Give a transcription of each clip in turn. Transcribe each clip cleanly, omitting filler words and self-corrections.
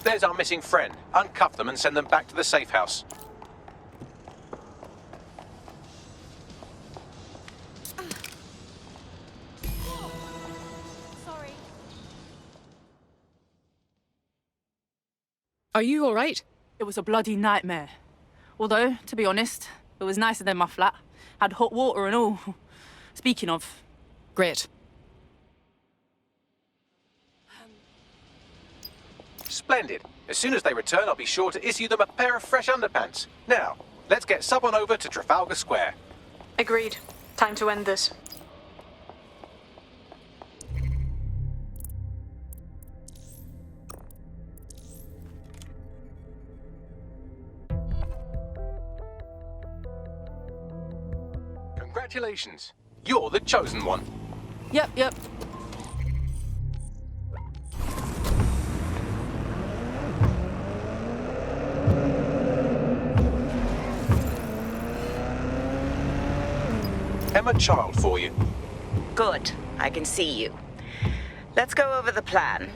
There's our missing friend. Uncuff them and send them back to the safe house. Sorry. Are you all right? It was a bloody nightmare. Although, to be honest, it was nicer than my flat. Had hot water and all. Speaking of... Great. Splendid. As soon as they return, I'll be sure to issue them a pair of fresh underpants. Now, let's get someone over to Trafalgar Square. Agreed. Time to end this. Congratulations. You're the chosen one. Yep. Emma Child for you. Good. I can see you. Let's go over the plan.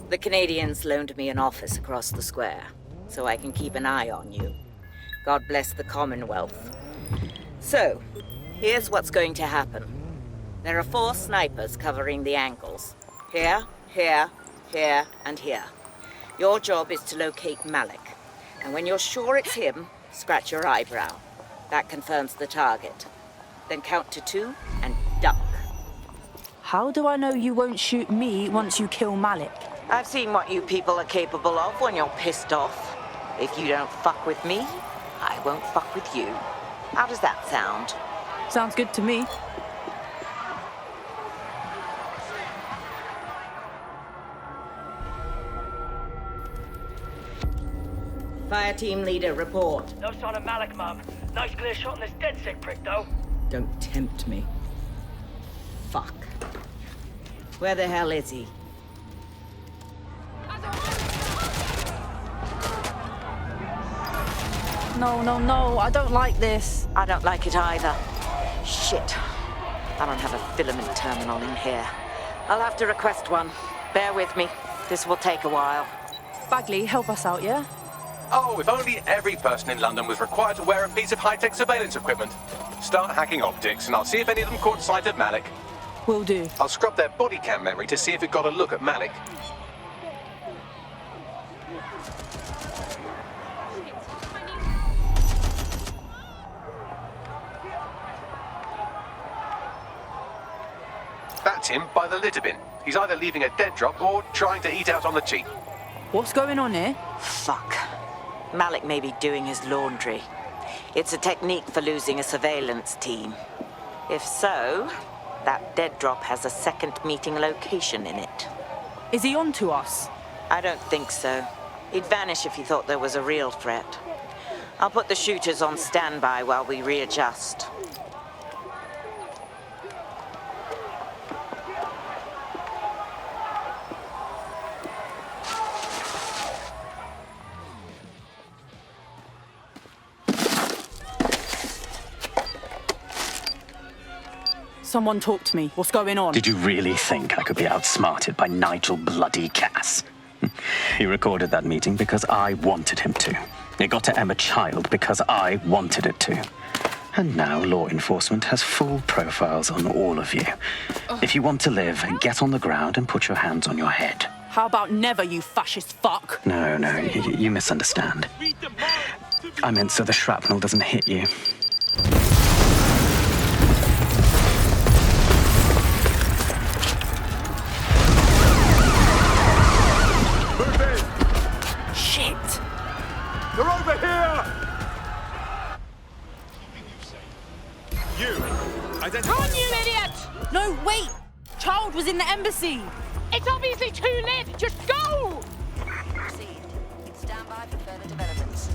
The Canadians loaned me an office across the square, so I can keep an eye on you. God bless the Commonwealth. So, here's what's going to happen. There are 4 snipers covering the angles. Here, here, here, and here. Your job is to locate Malik. And when you're sure it's him, scratch your eyebrow. That confirms the target. Then count to 2 and duck. How do I know you won't shoot me once you kill Malik? I've seen what you people are capable of when you're pissed off. If you don't fuck with me, I won't fuck with you. How does that sound? Sounds good to me. Fire team leader, report. No sign of Malik, Mum. Nice clear shot on this dead sick prick, though. Don't tempt me. Fuck. Where the hell is he? No, I don't like this. I don't like it either. Shit. I don't have a filament terminal in here. I'll have to request one. Bear with me. This will take a while. Bagley, help us out, yeah? Oh, if only every person in London was required to wear a piece of high-tech surveillance equipment. Start hacking optics, and I'll see if any of them caught sight of Malik. Will do. I'll scrub their body cam memory to see if it got a look at Malik. That's him by the litter bin. He's either leaving a dead drop or trying to eat out on the cheap. What's going on here? Fuck. Malik may be doing his laundry. It's a technique for losing a surveillance team. If so, that dead drop has a second meeting location in it. Is he on to us? I don't think so. He'd vanish if he thought there was a real threat. I'll put the shooters on standby while we readjust. Someone talk to me. What's going on? Did you really think I could be outsmarted by Nigel bloody Cass? He recorded that meeting because I wanted him to. It got to Emma Child because I wanted it to. And now law enforcement has full profiles on all of you. If you want to live, get on the ground and put your hands on your head. How about never, you fascist fuck? No, you misunderstand. I meant so the shrapnel doesn't hit you. They're over here! You! Run, you idiot! No, wait! Child was in the embassy! It's obviously too late! Just go! Proceed. Stand by for further developments.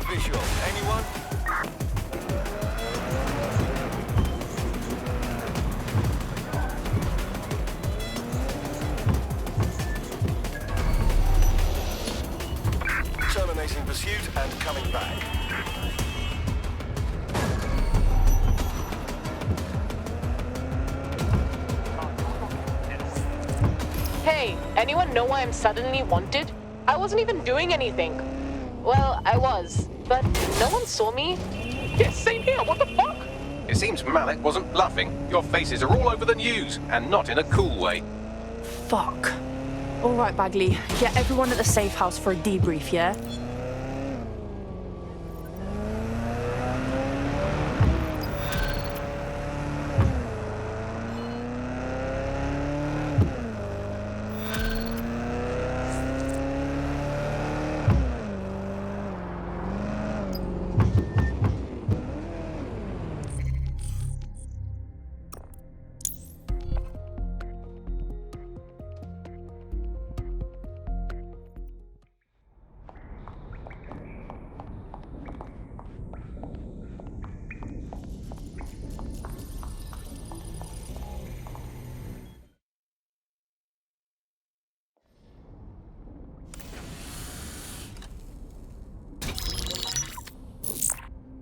visual. Anyone? Terminating pursuit and coming back. Hey, anyone know why I'm suddenly wanted? I wasn't even doing anything. Well, I was, but no one saw me. Yes, same here, what the fuck? It seems Malik wasn't bluffing. Your faces are all over the news, and not in a cool way. Fuck. All right, Bagley. Get everyone at the safe house for a debrief, yeah?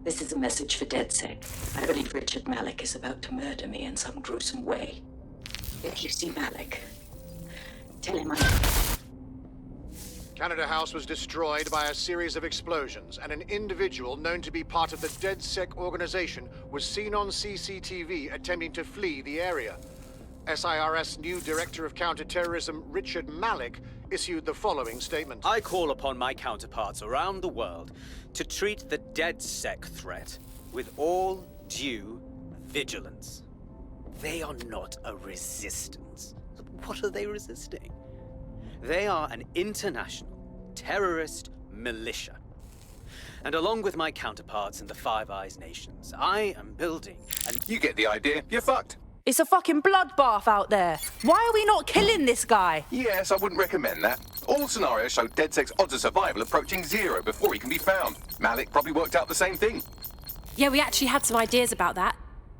This is a message for DedSec. I believe Richard Malik is about to murder me in some gruesome way. If you see Malik, tell him Canada House was destroyed by a series of explosions, and an individual known to be part of the DedSec organization was seen on CCTV attempting to flee the area. SIRS new Director of Counterterrorism, Richard Malik, issued the following statement. I call upon my counterparts around the world to treat the DedSec threat with all due vigilance. They are not a resistance. What are they resisting? They are an international terrorist militia. And along with my counterparts in the Five Eyes nations, I am building an... You get the idea. You're fucked. It's a fucking bloodbath out there. Why are we not killing this guy? Yes, I wouldn't recommend that. All scenarios show DedSec's odds of survival approaching 0 before he can be found. Malik probably worked out the same thing. Yeah, we actually had some ideas about that.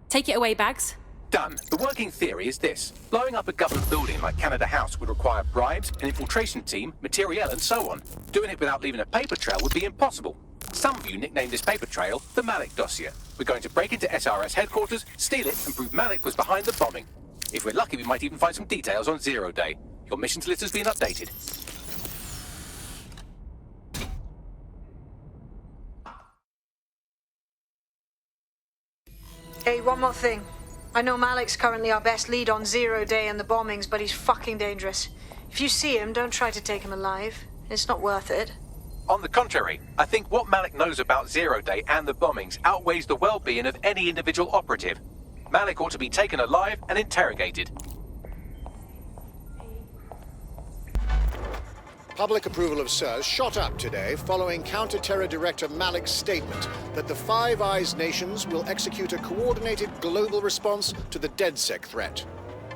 Take it away, Bags. Done. The working theory is this. Blowing up a government building like Canada House would require bribes, an infiltration team, materiel, and so on. Doing it without leaving a paper trail would be impossible. Some of you nicknamed this paper trail the Malik dossier. We're going to break into SRS headquarters, steal it, and prove Malik was behind the bombing. If we're lucky, we might even find some details on 0 Day. Your missions list has been updated. Hey, one more thing. I know Malik's currently our best lead on 0 Day and the bombings, but he's fucking dangerous. If you see him, don't try to take him alive. It's not worth it. On the contrary, I think what Malik knows about 0 Day and the bombings outweighs the well-being of any individual operative. Malik ought to be taken alive and interrogated. Public approval of SIRS shot up today following Counter-Terror Director Malik's statement that the Five Eyes nations will execute a coordinated global response to the DedSec threat.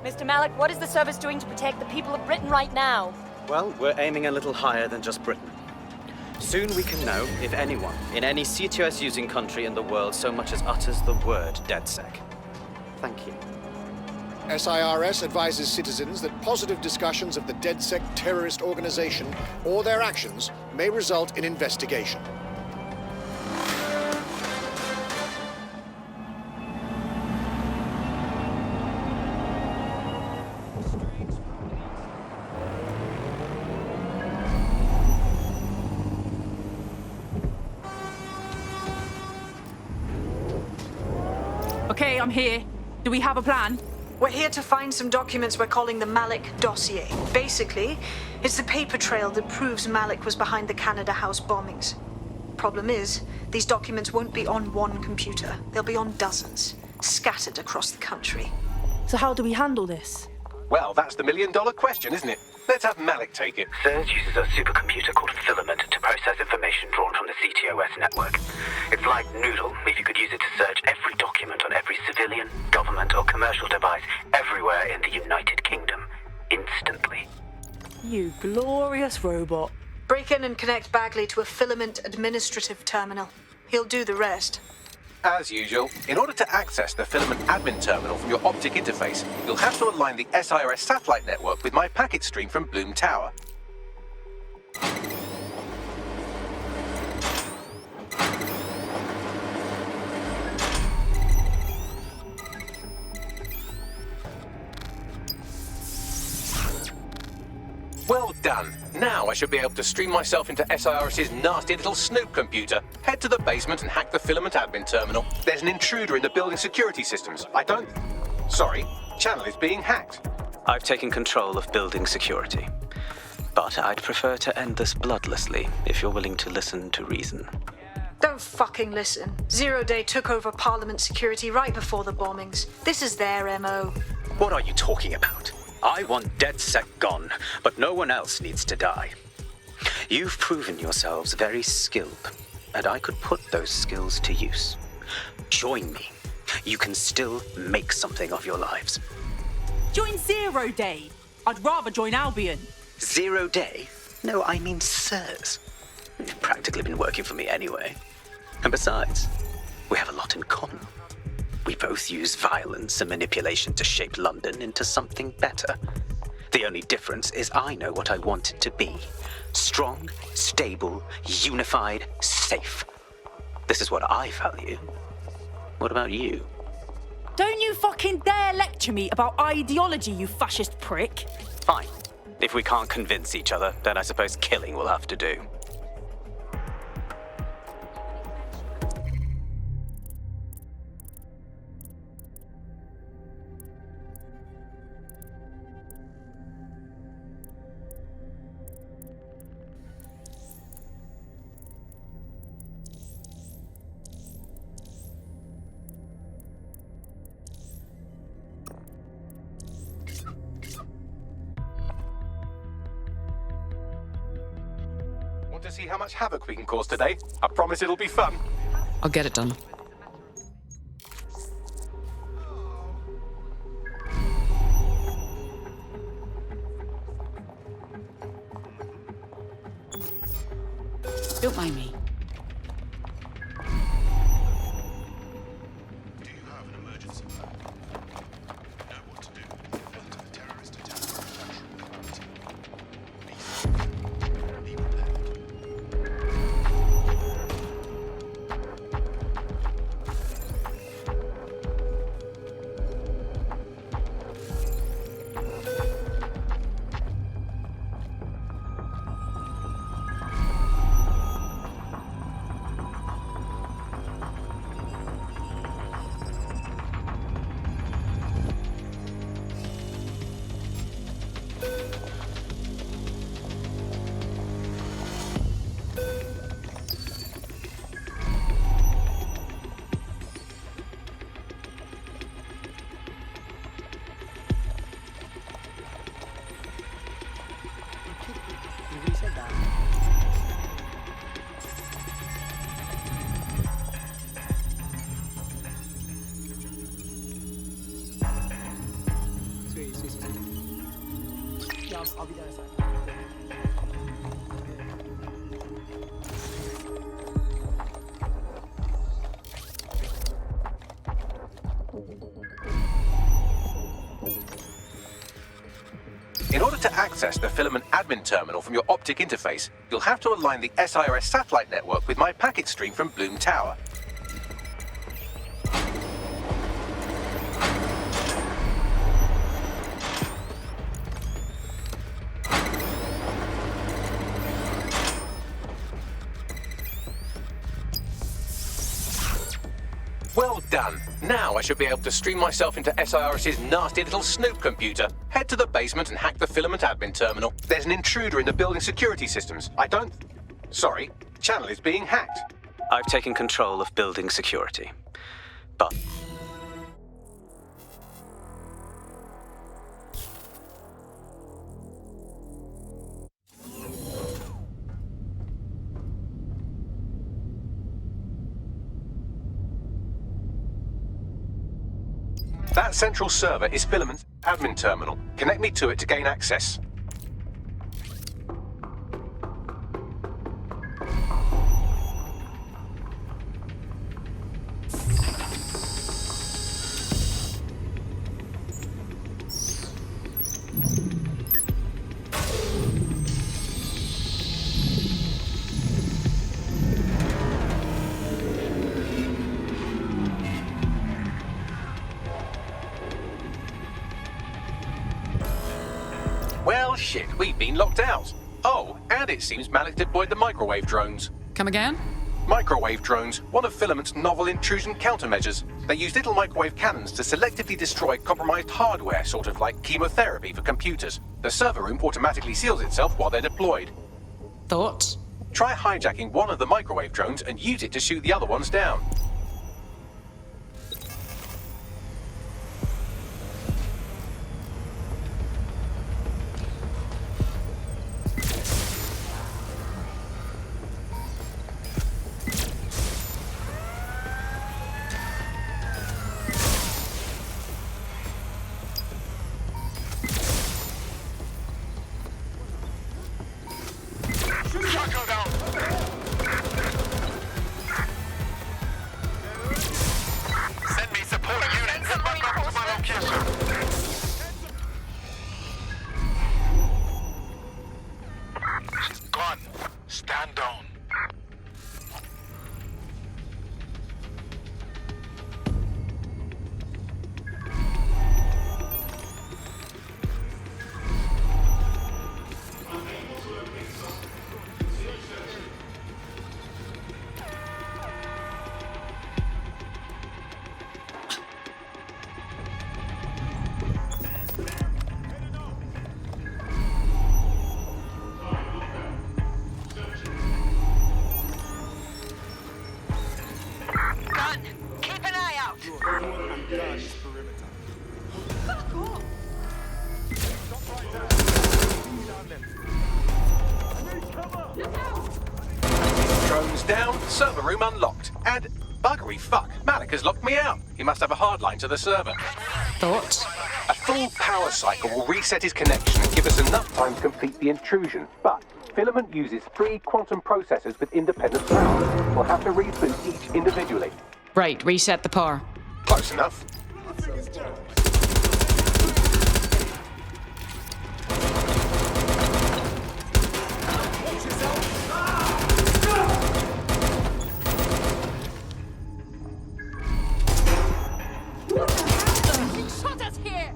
Mr. Malik, what is the service doing to protect the people of Britain right now? Well, we're aiming a little higher than just Britain. Soon we can know if anyone in any CTOS-using country in the world so much as utters the word DedSec. Thank you. SIRS advises citizens that positive discussions of the DedSec terrorist organization or their actions may result in investigation. Okay, I'm here. Do we have a plan? We're here to find some documents we're calling the Malik dossier. Basically, it's the paper trail that proves Malik was behind the Canada House bombings. Problem is, these documents won't be on one computer. They'll be on dozens, scattered across the country. So how do we handle this? Well, that's the million-dollar question, isn't it? Let's have Malik take it. SIRS uses a supercomputer called Filament to process information drawn from the CTOS network. It's like Noodle, if you could use it to search every document on every civilian, government, or commercial device everywhere in the United Kingdom, instantly. You glorious robot. Break in and connect Bagley to a filament administrative terminal. He'll do the rest. As usual, in order to access the filament admin terminal from your optic interface, you'll have to align the SIRS satellite network with my packet stream from Bloom Tower. Well done. Now I should be able to stream myself into SIRS's nasty little snoop computer, head to the basement and hack the filament admin terminal. There's an intruder in the building security systems. Sorry, channel is being hacked. I've taken control of building security. But I'd prefer to end this bloodlessly if you're willing to listen to reason. Don't fucking listen. Zero Day took over Parliament security right before the bombings. This is their MO. What are you talking about? I want DedSec gone, but no one else needs to die. You've proven yourselves very skilled, and I could put those skills to use. Join me. You can still make something of your lives. Join Zero Day. I'd rather join Albion. 0 Day? No, I mean SIRS. You've practically been working for me anyway. And besides, we have a lot in common. We both use violence and manipulation to shape London into something better. The only difference is I know what I want it to be. Strong, stable, unified, safe. This is what I value. What about you? Don't you fucking dare lecture me about ideology, you fascist prick. Fine. If we can't convince each other, then I suppose killing will have to do. Want to see how much havoc we can cause today? I promise it'll be fun. I'll get it done. Don't mind me. Do you have an emergency plan? You know what to do in the event of a terrorist attack or a factory calamity. Be safe. Be prepared. I'll be there in a second. In order to access the filament admin terminal from your optic interface, you'll have to align the SIRS satellite network with my packet stream from Bloom Tower. Well done. Now I should be able to stream myself into SIRS's nasty little snoop computer, head to the basement and hack the filament admin terminal. There's an intruder in the building security systems. Sorry, channel is being hacked. I've taken control of building security. But that central server is Filament's admin terminal. Connect me to it to gain access. Shit, we've been locked out. Oh, and it seems Malik deployed the microwave drones. Come again? Microwave drones, one of Filament's novel intrusion countermeasures. They use little microwave cannons to selectively destroy compromised hardware, sort of like chemotherapy for computers. The server room automatically seals itself while they're deployed. Thoughts? Try hijacking one of the microwave drones and use it to shoot the other ones down. Send me support units and back up to my location. She's gone. Stand down. Gun, keep an eye out. Drones down, server room unlocked. And buggery fuck, Malik has locked me out. He must have a hard line to the server. Thoughts? A full power cycle will reset his connection and give us enough time to complete the intrusion. But Filament uses 3 quantum processors with independent power. We'll have to reboot each individually. Right, reset the power. Close enough. Shot us here.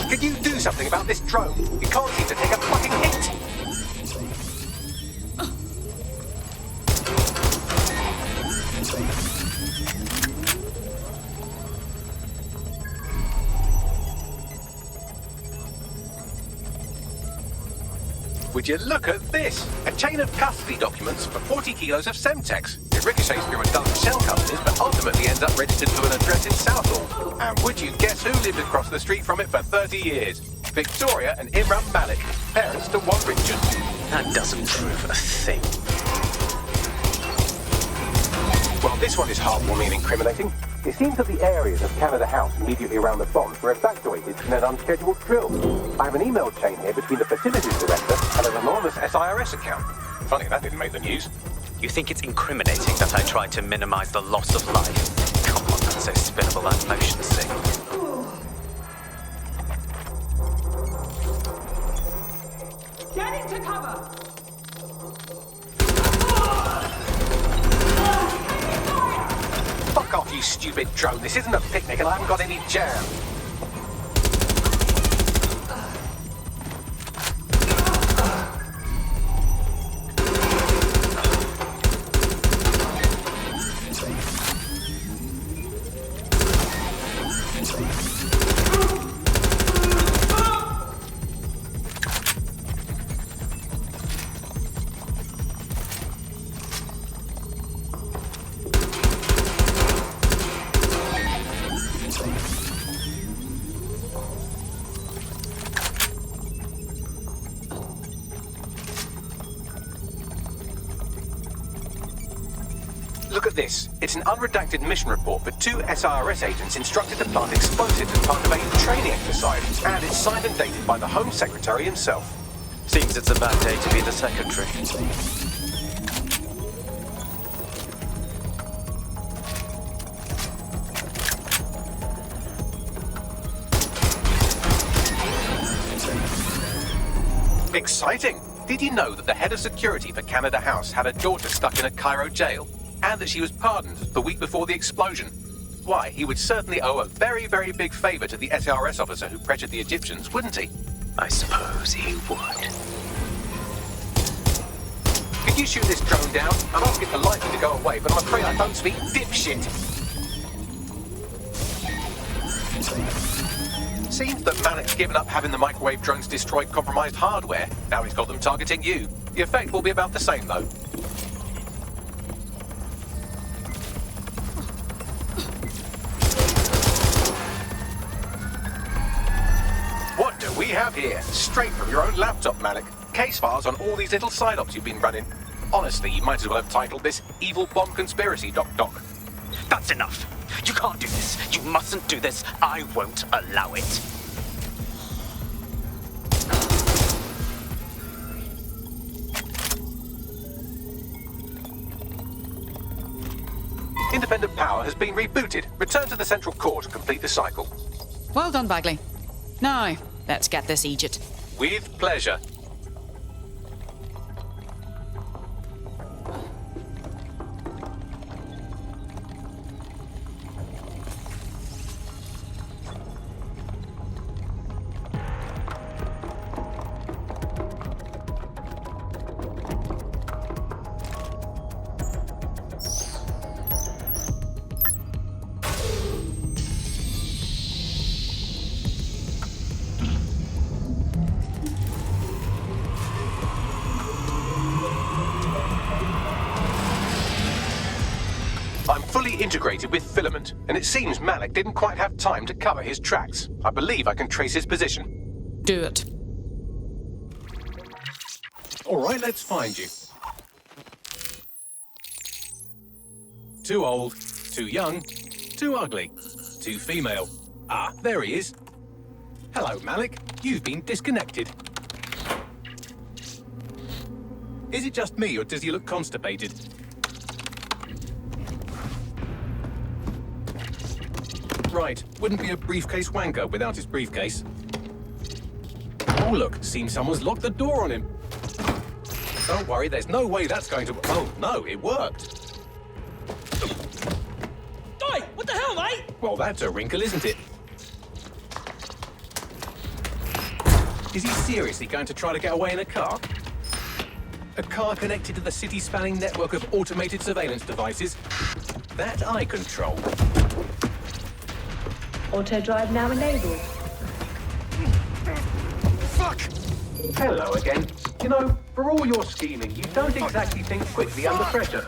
Could you do something about this drone? It can't seem to take a fucking hit. Would you look at this? A chain of custody documents for 40 kilos of Semtex. It ricochets through a dozen shell companies, but ultimately ends up registered to an address in Southall. And would you guess who lived across the street from it for 30 years? Victoria and Imran Malik, parents to one Richard. That doesn't prove a thing. Well, this one is heartwarming and incriminating. It seems that the areas of Canada House immediately around the bombs were evacuated in an unscheduled drill. I have an email chain here between the facilities director and an anonymous SIRS account. Funny that didn't make the news. You think it's incriminating that I tried to minimize the loss of life? Come on, that's so spinnable and motion sick. Get into cover. Fuck off, you stupid drone. This isn't a picnic and I haven't got any jam. Look at this. It's an unredacted mission report for 2 SIRS agents instructed to plant explosives as part of a training exercise, and it's signed and dated by the Home Secretary himself. Seems it's a bad day to be the secretary. Exciting! Did you know that the head of security for Canada House had a daughter stuck in a Cairo jail? And that she was pardoned the week before the explosion? Why, he would certainly owe a very, very big favor to the SRS officer who pressured the Egyptians, wouldn't he? I suppose he would. Could you shoot this drone down? I'm asking politely to go away, but I'm afraid I don't speak dipshit. Seems that Malik's given up having the microwave drones destroy compromised hardware. Now he's got them targeting you. The effect will be about the same, though. What do we have here? Straight from your own laptop, Malik. Case files on all these little side ops you've been running. Honestly, you might as well have titled this Evil Bomb Conspiracy, Doc. That's enough. You can't do this. You mustn't do this. I won't allow it. Independent power has been rebooted. Return to the central core to complete the cycle. Well done, Bagley. Now, let's get this Egypt. With pleasure. I'm fully integrated with Filament, and it seems Malik didn't quite have time to cover his tracks. I believe I can trace his position. Do it. All right, let's find you. Too old, too young, too ugly, too female. Ah, there he is. Hello, Malik. You've been disconnected. Is it just me, or does he look constipated? Right, wouldn't be a briefcase wanker without his briefcase. Oh look, seems someone's locked the door on him. Don't worry, there's no way that's going to... Oh, no, it worked. Oi, what the hell, mate? Well, that's a wrinkle, isn't it? Is he seriously going to try to get away in a car? A car connected to the city-spanning network of automated surveillance devices? That I control. Auto drive now enabled. Fuck! Hello again. You know, for all your scheming, you don't exactly think quickly under pressure.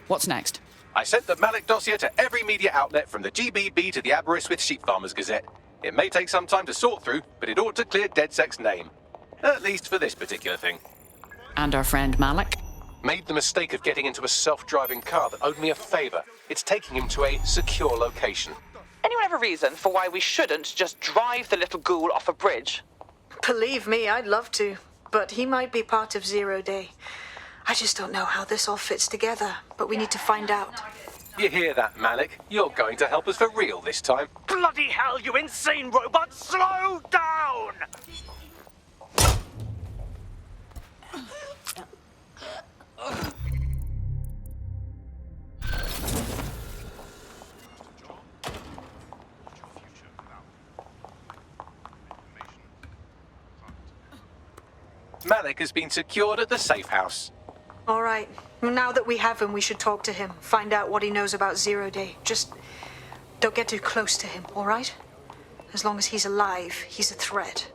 What's next? I sent the Malik dossier to every media outlet from the GBB to the Aberystwyth Sheep Farmers Gazette. It may take some time to sort through, but it ought to clear DedSec's name. At least for this particular thing. And our friend Malik? Made the mistake of getting into a self-driving car that owed me a favor. It's taking him to a secure location. Anyone have a reason for why we shouldn't just drive the little ghoul off a bridge? Believe me, I'd love to. But he might be part of Zero Day. I just don't know how this all fits together, but we need to find out. You hear that, Malik? You're going to help us for real this time. Bloody hell, you insane robot! Slow down! Malik has been secured at the safe house. All right. Now that we have him, we should talk to him. Find out what he knows about Zero Day. Just don't get too close to him, all right? As long as he's alive, he's a threat.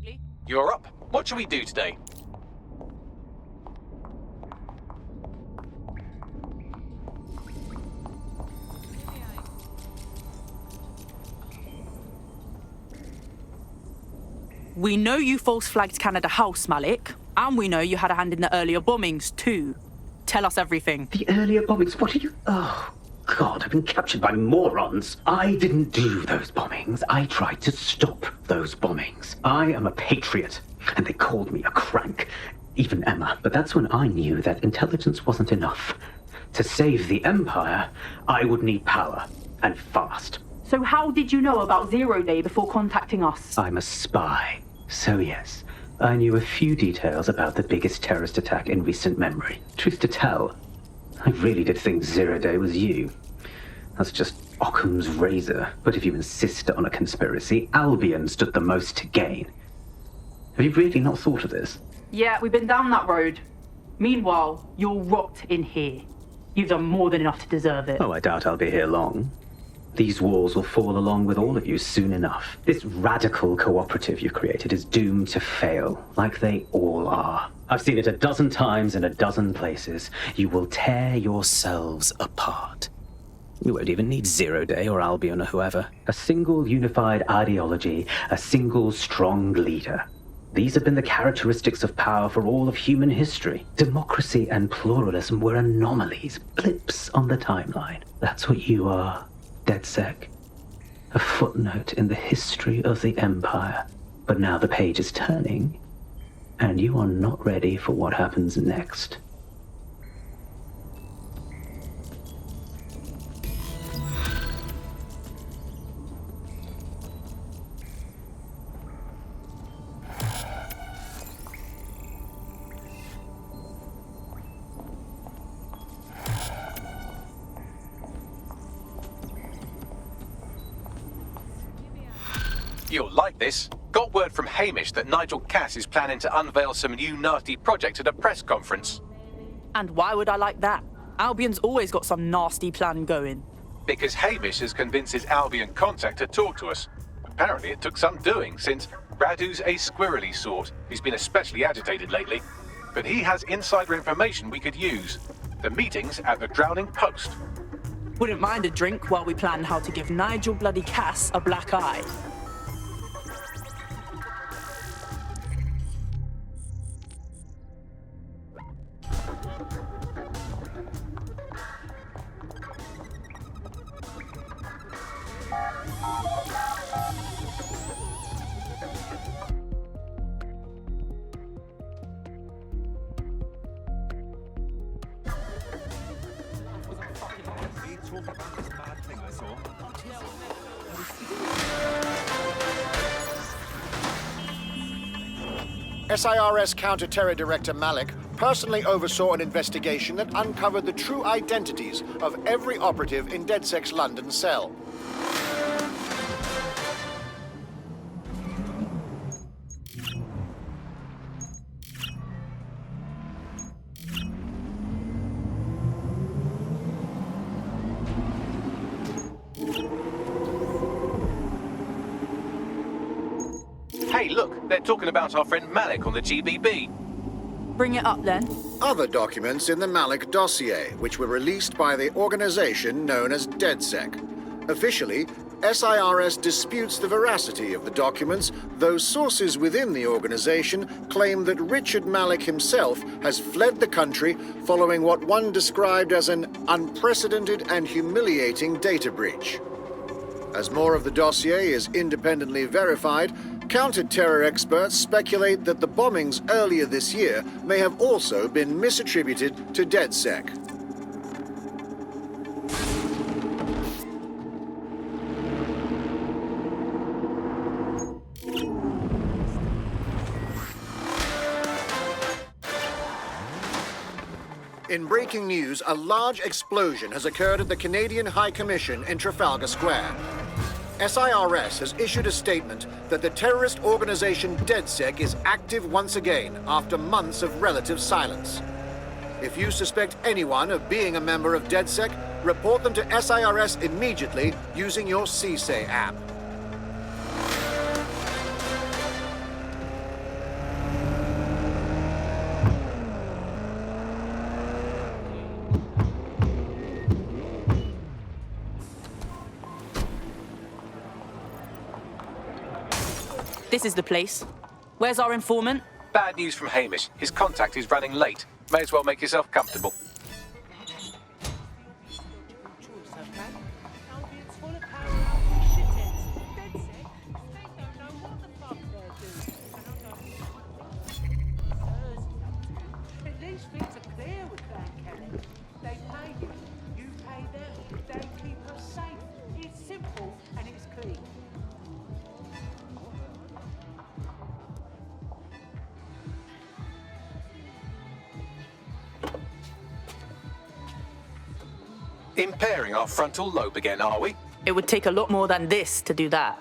Bagley. You're up. What shall we do today? We know you false flagged Canada House, Malik, and we know you had a hand in the earlier bombings too. Tell us everything. The earlier bombings? What are you... Oh, God, I've been captured by morons. I didn't do those bombings. I tried to stop those bombings. I am a patriot, and they called me a crank. Even Emma. But that's when I knew that intelligence wasn't enough. To save the Empire, I would need power, and fast. So how did you know about Zero Day before contacting us? I'm a spy. So yes, I knew a few details about the biggest terrorist attack in recent memory. Truth to tell, I really did think Zero Day was you. That's just Occam's razor. But if you insist on a conspiracy, Albion stood the most to gain. Have you really not thought of this? Yeah, we've been down that road. Meanwhile, you're rot in here. You've done more than enough to deserve it. Oh, I doubt I'll be here long. These walls will fall along with all of you soon enough. This radical cooperative you created is doomed to fail, like they all are. I've seen it a dozen times in a dozen places. You will tear yourselves apart. You won't even need Zero Day or Albion or whoever. A single unified ideology, a single strong leader. These have been the characteristics of power for all of human history. Democracy and pluralism were anomalies, blips on the timeline. That's what you are. DedSec, a footnote in the history of the Empire. But now the page is turning, and you are not ready for what happens next. You'll like this. Got word from Hamish that Nigel Cass is planning to unveil some new nasty project at a press conference. And why would I like that? Albion's always got some nasty plan going. Because Hamish has convinced his Albion contact to talk to us. Apparently it took some doing, since Radu's a squirrely sort. He's been especially agitated lately. But he has insider information we could use. The meeting's at the Drowning Post. Wouldn't mind a drink while we plan how to give Nigel bloody Cass a black eye. SIRS Counter-Terror Director Malik personally oversaw an investigation that uncovered the true identities of every operative in DedSec's London cell. Hey, look, they're talking about our friend Malik on the GBB. Bring it up, then. Other documents in the Malik dossier, which were released by the organization known as DedSec. Officially, SIRS disputes the veracity of the documents, though sources within the organization claim that Richard Malik himself has fled the country following what one described as an unprecedented and humiliating data breach. As more of the dossier is independently verified, counter-terror experts speculate that the bombings earlier this year may have also been misattributed to DedSec. In breaking news, a large explosion has occurred at the Canadian High Commission in Trafalgar Square. SIRS has issued a statement that the terrorist organization DedSec is active once again after months of relative silence. If you suspect anyone of being a member of DedSec, report them to SIRS immediately using your CSAY app. This is the place. Where's our informant? Bad news from Hamish. His contact is running late. May as well make yourself comfortable. Impairing our frontal lobe again, are we? It would take a lot more than this to do that.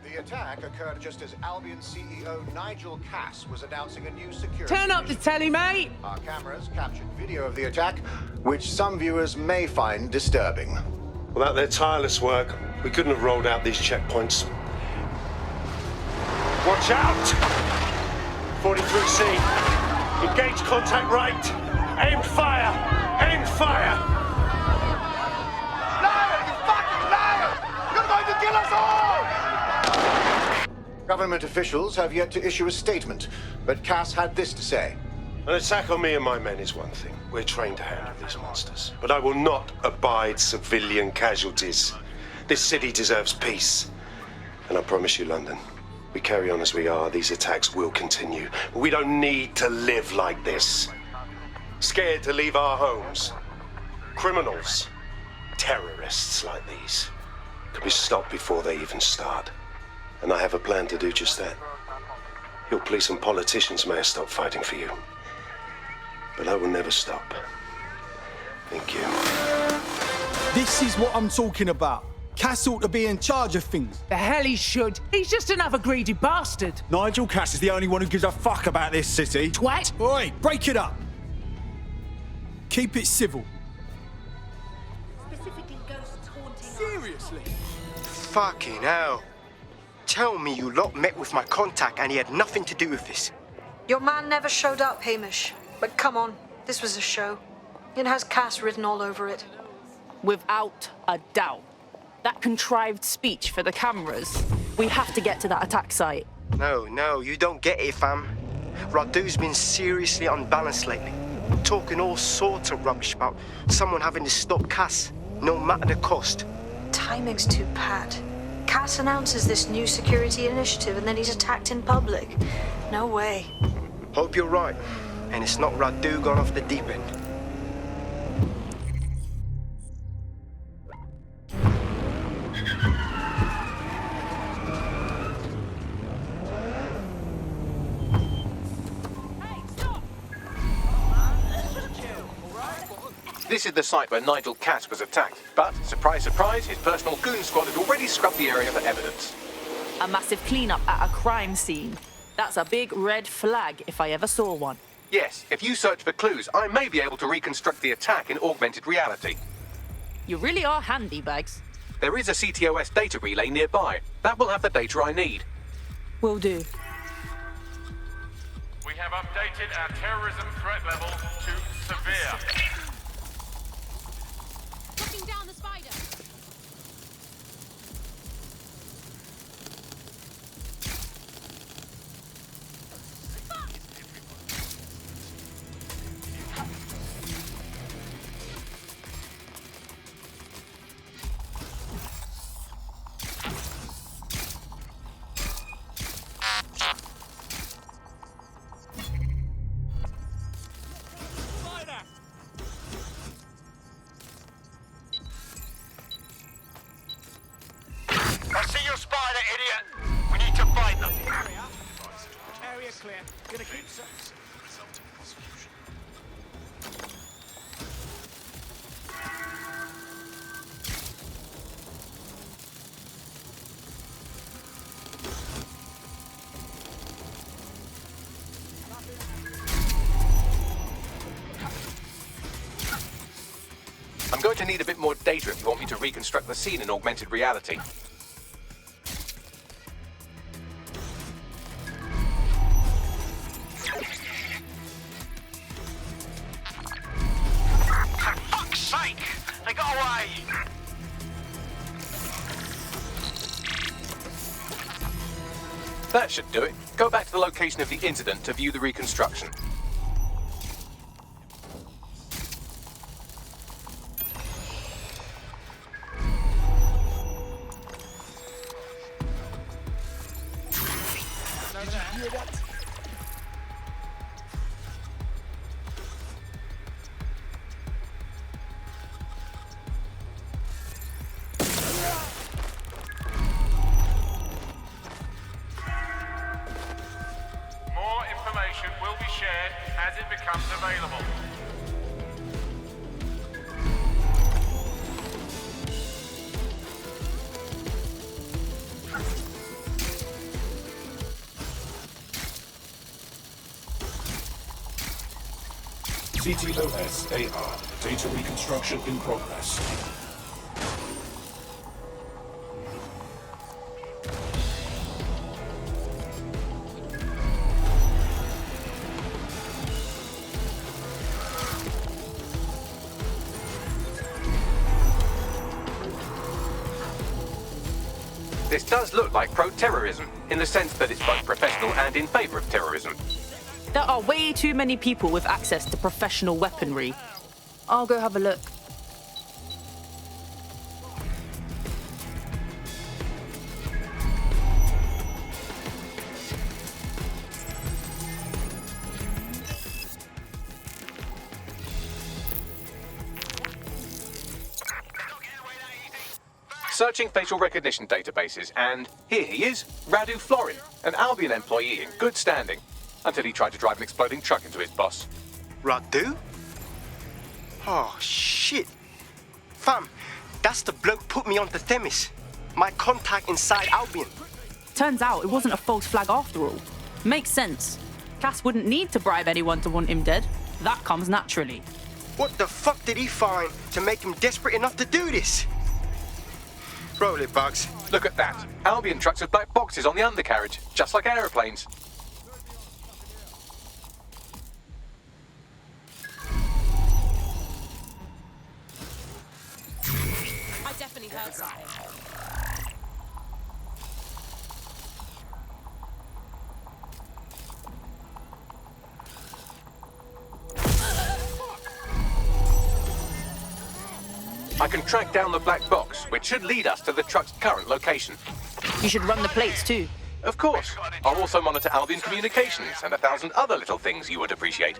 The attack occurred just as Albion CEO Nigel Cass was announcing a new security. Turn up the telly, mate! Our cameras captured video of the attack, which some viewers may find disturbing. Without their tireless work, we couldn't have rolled out these checkpoints. Watch out! 43C. Engage contact right. Aim fire! Aim fire! Liar! You fucking liar! You're going to kill us all! Government officials have yet to issue a statement, but Cass had this to say. An attack on me and my men is one thing. We're trained to handle these monsters. But I will not abide civilian casualties. This city deserves peace. And I promise you, London, we carry on as we are, these attacks will continue. We don't need to live like this. Scared to leave our homes. Criminals, terrorists like these, can be stopped before they even start. And I have a plan to do just that. Your police and politicians may have stopped fighting for you. But I will never stop. Thank you. This is what I'm talking about. Cass ought to be in charge of things. The hell he should. He's just another greedy bastard. Nigel Cass is the only one who gives a fuck about this city. Twat! Oi, break it up. Keep it civil. Specifically ghosts haunting. Seriously? Fucking hell. Tell me you lot met with my contact and he had nothing to do with this. Your man never showed up, Hamish. But come on, this was a show. It has Cass written all over it. Without a doubt. That contrived speech for the cameras. We have to get to that attack site. No, you don't get it, fam. Radu's been seriously unbalanced lately. Talking all sorts of rubbish about someone having to stop Cass, no matter the cost. Timing's too pat. Cass announces this new security initiative and then he's attacked in public. No way. Hope you're right, and it's not Radu gone off the deep end. This is the site where Nigel Cass was attacked, but, surprise, surprise, his personal goon squad had already scrubbed the area for evidence. A massive cleanup at a crime scene. That's a big red flag if I ever saw one. Yes, if you search for clues, I may be able to reconstruct the attack in augmented reality. You really are handy, Bags. There is a CTOS data relay nearby. That will have the data I need. Will do. We have updated our terrorism threat level to severe. Putting down the spider. I see your spider, idiot! We need to find them. Area clear. Gonna keep I'm going to need a bit more data if you want me to reconstruct the scene in augmented reality. For fuck's sake! They got away! That should do it. Go back to the location of the incident to view the reconstruction. More information will be shared as it becomes available. CTOS AR. Data reconstruction in progress. This does look like pro-terrorism, in the sense that it's both professional and in favor of terrorism. There are way too many people with access to professional weaponry. I'll go have a look. Searching facial recognition databases, and here he is, Radu Florin, an Albion employee in good standing, until he tried to drive an exploding truck into his boss. Radu? Oh, shit. Fam, that's the bloke put me onto Themis. My contact inside Albion. Turns out it wasn't a false flag after all. Makes sense. Cass wouldn't need to bribe anyone to want him dead. That comes naturally. What the fuck did he find to make him desperate enough to do this? Roll it, Bugs. Look at that. Albion trucks with black boxes on the undercarriage, just like aeroplanes. I definitely heard something. I can track down the black box, which should lead us to the truck's current location. You should run the plates too. Of course. I'll also monitor Albion communications and 1,000 other little things you would appreciate.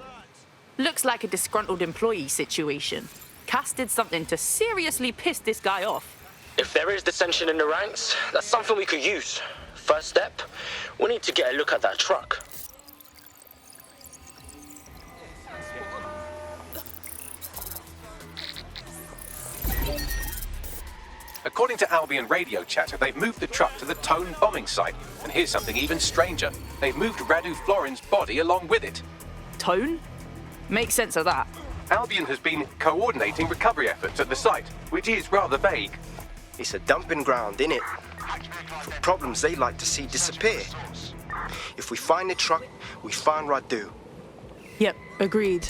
Looks like a disgruntled employee situation. Cass did something to seriously piss this guy off. If there is dissension in the ranks, that's something we could use. First step, we need to get a look at that truck. According to Albion radio chatter, they've moved the truck to the Tone bombing site. And here's something even stranger. They've moved Radu Florin's body along with it. Tone? Makes sense of that. Albion has been coordinating recovery efforts at the site, which is rather vague. It's a dumping ground, innit? For problems they like to see disappear. If we find the truck, we find Radu. Yep, agreed.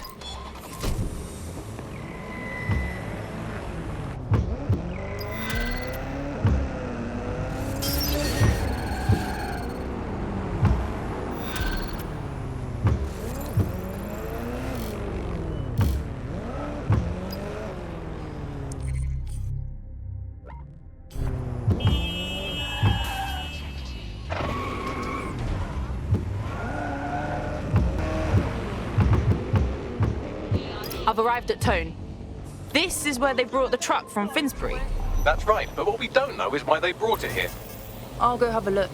I've arrived at Tone. This is where they brought the truck from Finsbury. That's right, but what we don't know is why they brought it here. I'll go have a look.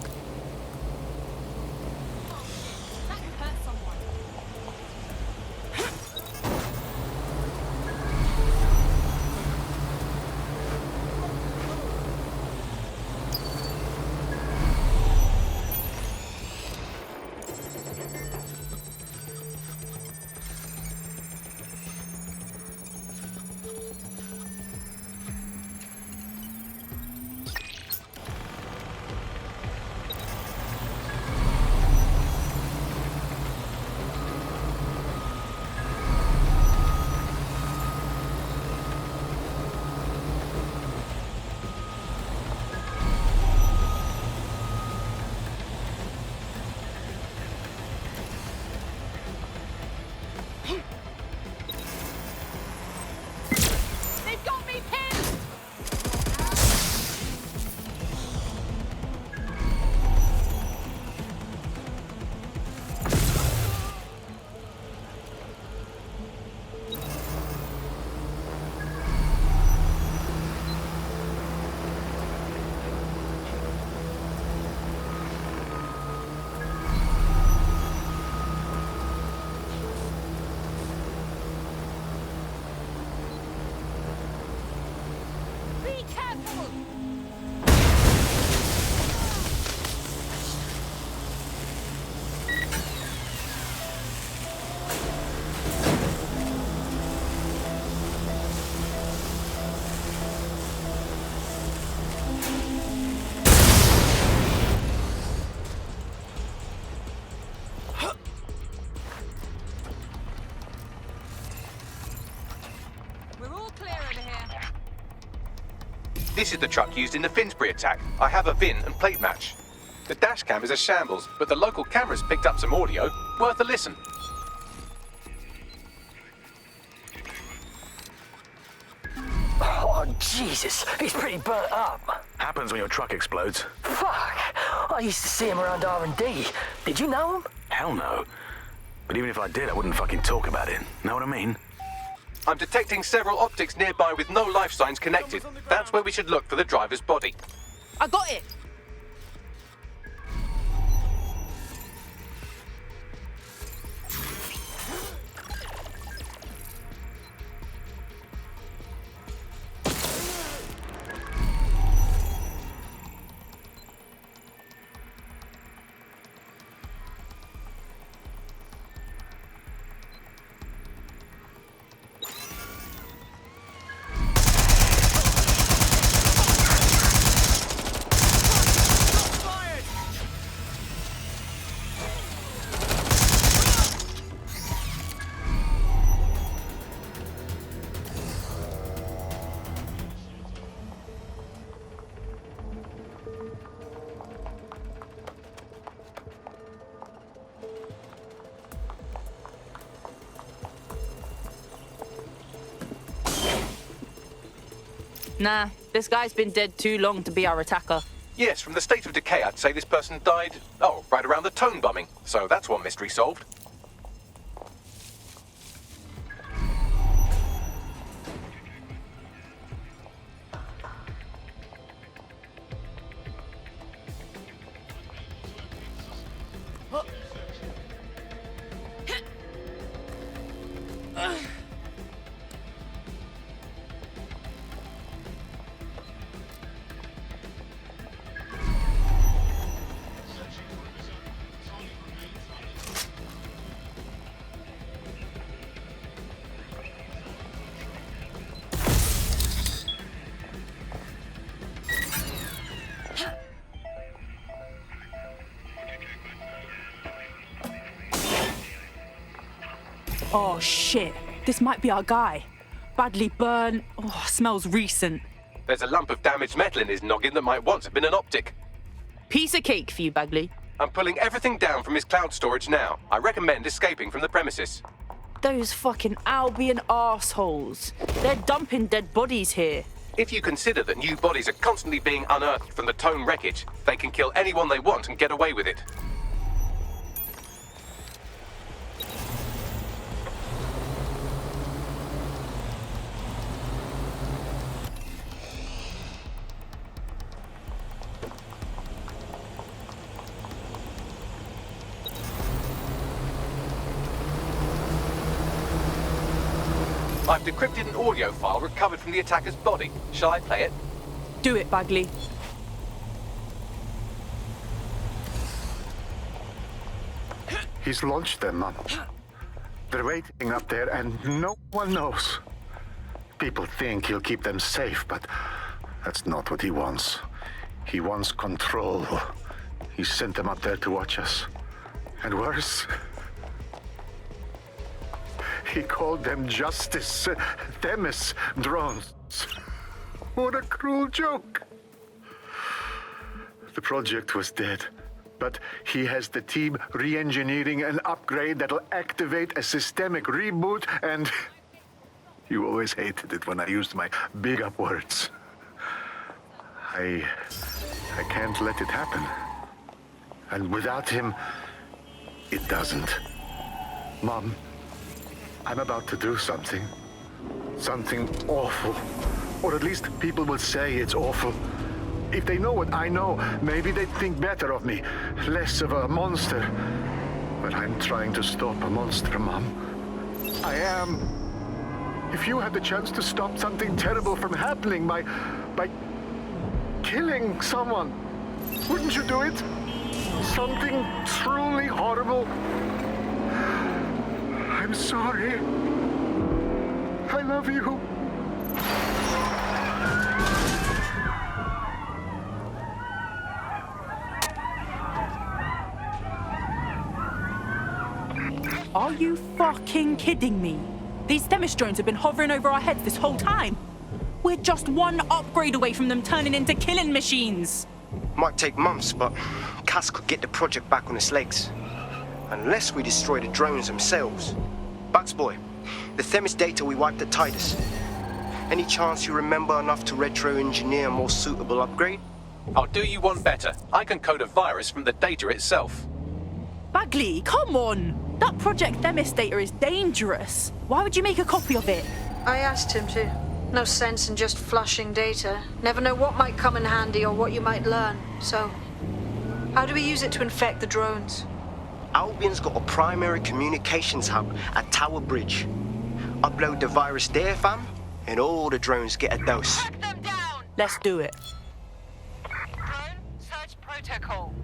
This is the truck used in the Finsbury attack. I have a VIN and plate match. The dash cam is a shambles, but the local cameras picked up some audio. Worth a listen. Oh, Jesus. He's pretty burnt up. Happens when your truck explodes. Fuck. I used to see him around R&D. Did you know him? Hell no. But even if I did, I wouldn't fucking talk about it. Know what I mean? I'm detecting several optics nearby with no life signs connected. That's where we should look for the driver's body. I got it. Nah, this guy's been dead too long to be our attacker. Yes, from the state of decay, I'd say this person died, right around the tone bombing. So that's one mystery solved. Oh shit, this might be our guy. Badly burned. Oh, smells recent. There's a lump of damaged metal in his noggin that might once have been an optic. Piece of cake for you, Bagley. I'm pulling everything down from his cloud storage now. I recommend escaping from the premises. Those fucking Albion arseholes. They're dumping dead bodies here. If you consider that new bodies are constantly being unearthed from the Tone wreckage, they can kill anyone they want and get away with it. I've decrypted an audio file recovered from the attacker's body. Shall I play it? Do it, Bagley. He's launched them, Mum. They're waiting up there and no one knows. People think he'll keep them safe, but that's not what he wants. He wants control. He sent them up there to watch us. And worse, he called them justice, Themis drones. What a cruel joke. The project was dead, but he has the team re-engineering an upgrade that'll activate a systemic reboot, and you always hated it when I used my big up words. I can't let it happen. And without him, it doesn't. Mom, I'm about to do something. Something awful. Or at least people will say it's awful. If they know what I know, maybe they'd think better of me. Less of a monster. But I'm trying to stop a monster, Mom. I am. If you had the chance to stop something terrible from happening by killing someone, wouldn't you do it? Something truly horrible. I'm sorry. I love you. Are you fucking kidding me? These Themis drones have been hovering over our heads this whole time. We're just one upgrade away from them turning into killing machines. Might take months, but Cass could get the project back on its legs. Unless we destroy the drones themselves. Bugs boy, the Themis data we wiped at Titus. Any chance you remember enough to retro-engineer a more suitable upgrade? I'll do you one better. I can code a virus from the data itself. Bagley, come on! That Project Themis data is dangerous. Why would you make a copy of it? I asked him to. No sense in just flushing data. Never know what might come in handy or what you might learn. So, how do we use it to infect the drones? Albion's got a primary communications hub at Tower Bridge. Upload the virus there, fam, and all the drones get a dose. Let's do it. Drone search protocol.